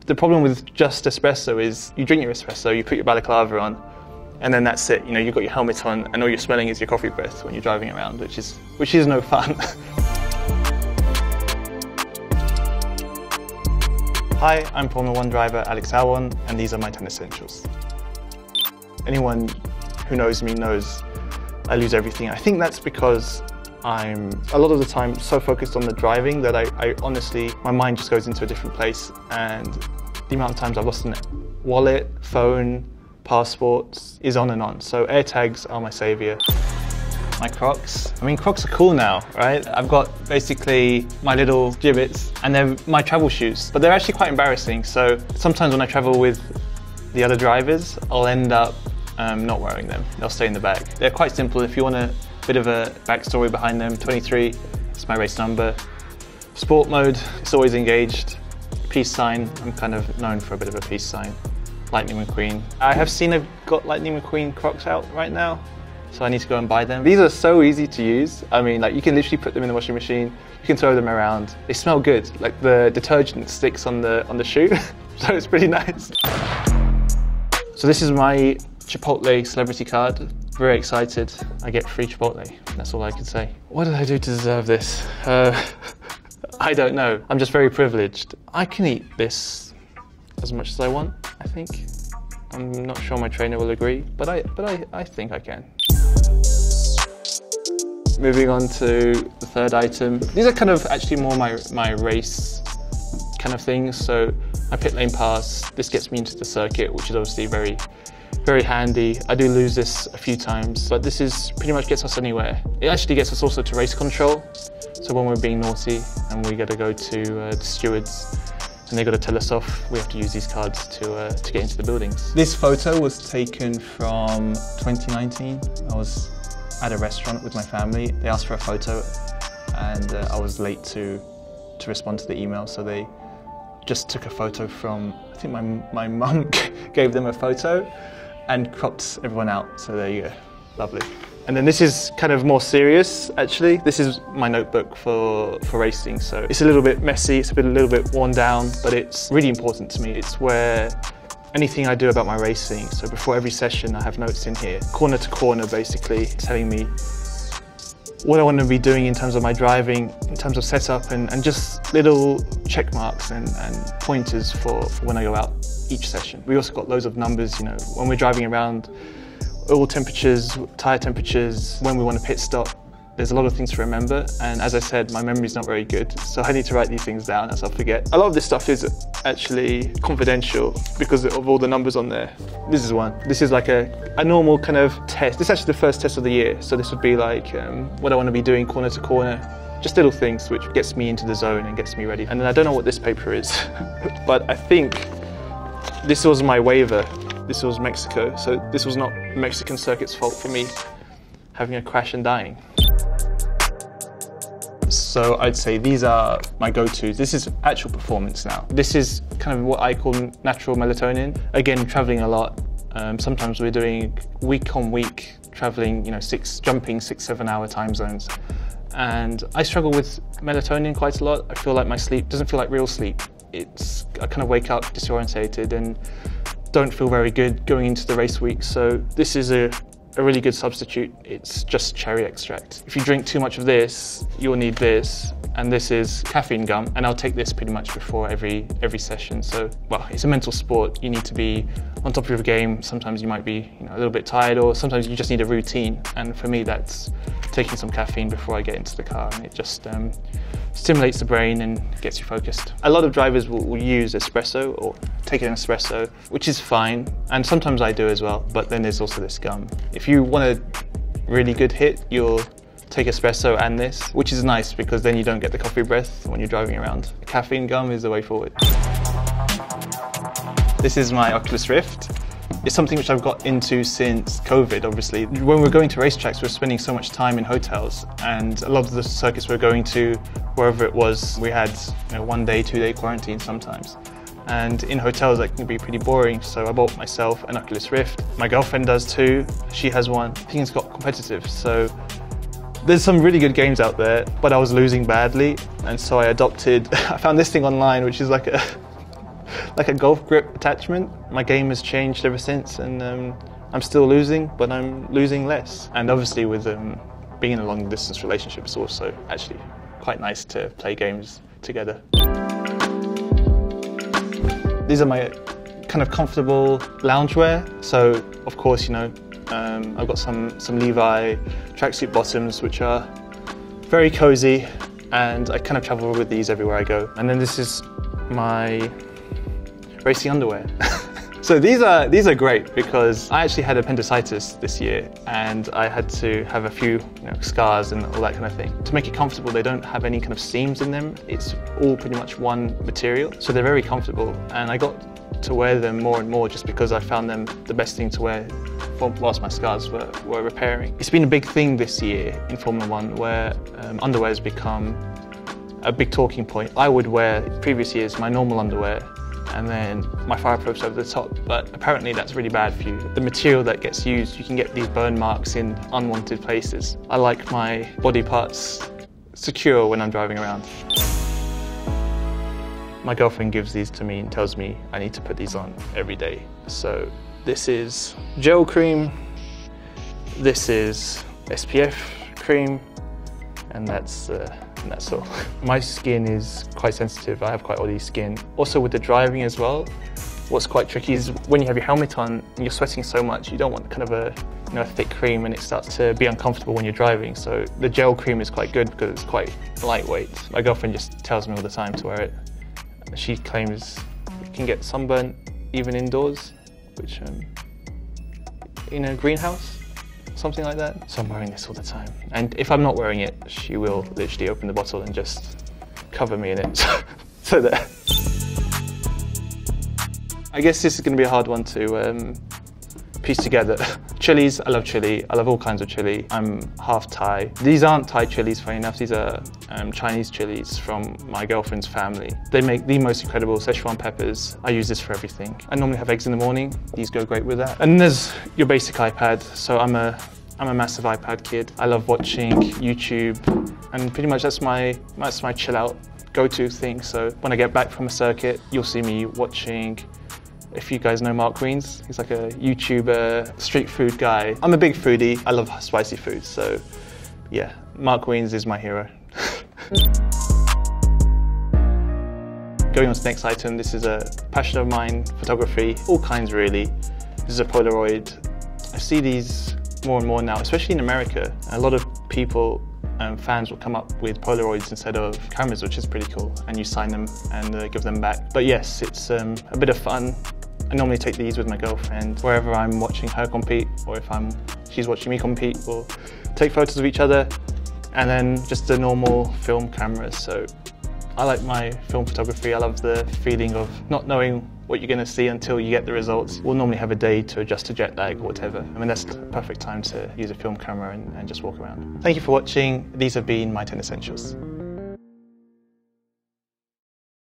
The problem with just espresso is you drink your espresso, you put your balaclava on, and then that's it. You know, you've got your helmet on and all you're smelling is your coffee breath when you're driving around, which is no fun. Hi, I'm Formula 1 driver Alex Albon, and these are my 10 essentials. Anyone who knows me knows I lose everything. I think that's because I'm a lot of the time so focused on the driving that I honestly, my mind just goes into a different place, and the amount of times I've lost a wallet, phone, passports is on and on. So AirTags are my saviour. My Crocs. I mean, Crocs are cool now, right? I've got basically my little gibbets and they're my travel shoes, but they're actually quite embarrassing. So sometimes when I travel with the other drivers, I'll end up not wearing them. They'll stay in the bag. They're quite simple. If you want a bit of a backstory behind them, 23 is my race number. Sport mode, it's always engaged. Peace sign, I'm kind of known for a bit of a peace sign. Lightning McQueen. I have seen I've got Lightning McQueen Crocs out right now, so I need to go and buy them. These are so easy to use. I mean, like, you can literally put them in the washing machine, you can throw them around. They smell good, like the detergent sticks on the shoe, so it's pretty nice. So this is my Chipotle celebrity card. Very excited. I get free Chipotle. That's all I can say. What did I do to deserve this? I don't know. I'm just very privileged. I can eat this as much as I want, I think. I'm not sure my trainer will agree, but I think I can. Moving on to the third item. These are kind of actually more my race kind of things. So my pit lane pass, this gets me into the circuit, which is obviously very handy. I do lose this a few times, but this is pretty much gets us anywhere. It actually gets us also to race control. So when we're being naughty and we got to go to the stewards and they got to tell us off, we have to use these cards to get into the buildings. This photo was taken from 2019. I was at a restaurant with my family. They asked for a photo and I was late to respond to the email, so they just took a photo from, I think my mum gave them a photo and cropped everyone out. So there you go, lovely. And then this is kind of more serious, actually. This is my notebook for racing. So it's a little bit messy, it's a little bit worn down, but it's really important to me. It's where anything I do about my racing. So before every session, I have notes in here, corner to corner, basically telling me what I want to be doing in terms of my driving, in terms of setup, and just little check marks and pointers for when I go out each session. We also got loads of numbers, you know, when we're driving around, oil temperatures, tyre temperatures, when we want to pit stop. There's a lot of things to remember, and as I said, my memory's not very good, so I need to write these things down as I'll forget. A lot of this stuff is actually confidential because of all the numbers on there. This is one. This is like a normal kind of test. This is actually the first test of the year, so this would be like what I want to be doing corner to corner. Just little things which gets me into the zone and gets me ready. And then I don't know what this paper is, but I think this was my waiver. This was Mexico, so this was not Mexican circuit's fault for me having a crash and dying. So I'd say these are my go-tos. This is actual performance now. This is kind of what I call natural melatonin. Again, traveling a lot. Sometimes we're doing week on week traveling, you know, jumping 6-7 hour time zones. And I struggle with melatonin quite a lot. I feel like my sleep doesn't feel like real sleep. I kind of wake up disorientated and don't feel very good going into the race week. So this is a really good substitute. It's just cherry extract. If you drink too much of this, you'll need this. And this is caffeine gum, and I'll take this pretty much before every session. So, well, it's a mental sport. You need to be on top of your game. Sometimes you might be, you know, a little bit tired, or sometimes you just need a routine. And for me, that's taking some caffeine before I get into the car, and it just stimulates the brain and gets you focused. A lot of drivers will use espresso or take an espresso, which is fine, and sometimes I do as well, but then there's also this gum. If you want a really good hit, you'll take espresso and this, which is nice because then you don't get the coffee breath when you're driving around. Caffeine gum is the way forward. This is my Oculus Rift. It's something which I've got into since COVID, obviously. When we're going to racetracks, we're spending so much time in hotels, and a lot of the circuits we're going to, wherever it was, we had, you know, 1 day, 2 day quarantine sometimes. And in hotels that can be pretty boring, so I bought myself an Oculus Rift. My girlfriend does too, she has one. I think it's got competitive, so there's some really good games out there, but I was losing badly, and so I found this thing online, which is like like a golf grip attachment. My game has changed ever since, and I'm still losing, but I'm losing less. And obviously with being in a long distance relationship, it's also actually quite nice to play games together. These are my kind of comfortable loungewear. So of course, you know, I've got some Levi tracksuit bottoms, which are very cozy, and I kind of travel with these everywhere I go. And then this is my racing underwear. So these are great because I actually had appendicitis this year, and I had to have a few scars and all that kind of thing. To make it comfortable, they don't have any kind of seams in them. It's all pretty much one material, so they're very comfortable. And I got to wear them more and more just because I found them the best thing to wear whilst my scars were repairing. It's been a big thing this year in Formula One where underwear has become a big talking point. I would wear previous years my normal underwear and then my fireproofs over the top, but apparently that's really bad for you. The material that gets used, you can get these burn marks in unwanted places. I like my body parts secure when I'm driving around. My girlfriend gives these to me and tells me I need to put these on every day. So this is gel cream, this is SPF cream, and that's all. My skin is quite sensitive. I have quite oily skin. Also with the driving as well, what's quite tricky is when you have your helmet on and you're sweating so much, you don't want kind of a thick cream, and it starts to be uncomfortable when you're driving. So the gel cream is quite good because it's quite lightweight. My girlfriend just tells me all the time to wear it. She claims you can get sunburn even indoors, which in a greenhouse, something like that. So I'm wearing this all the time. And if I'm not wearing it, she will literally open the bottle and just cover me in it. So that. I guess this is going to be a hard one to piece together. Chilies, I love chili. I love all kinds of chili. I'm half Thai. These aren't Thai chilies, funny enough. These are Chinese chilies from my girlfriend's family. They make the most incredible Szechuan peppers. I use this for everything. I normally have eggs in the morning. These go great with that. And there's your basic iPad. So I'm a massive iPad kid. I love watching YouTube, and pretty much that's my chill out go-to thing. So when I get back from a circuit, you'll see me watching. If you guys know Mark Greens, he's like a YouTuber, street food guy. I'm a big foodie. I love spicy food, so yeah, Mark Greens is my hero. Going on to the next item, this is a passion of mine, photography, all kinds really. This is a Polaroid. I see these more and more now, especially in America. A lot of people, fans will come up with Polaroids instead of cameras, which is pretty cool, and you sign them and give them back. But yes, it's a bit of fun. I normally take these with my girlfriend wherever I'm watching her compete, or if she's watching me compete. We'll take photos of each other, and then just the normal film cameras. So I like my film photography. I love the feeling of not knowing what you're going to see until you get the results. We'll normally have a day to adjust to jet lag or whatever. I mean, that's the perfect time to use a film camera and just walk around. Thank you for watching. These have been my 10 essentials.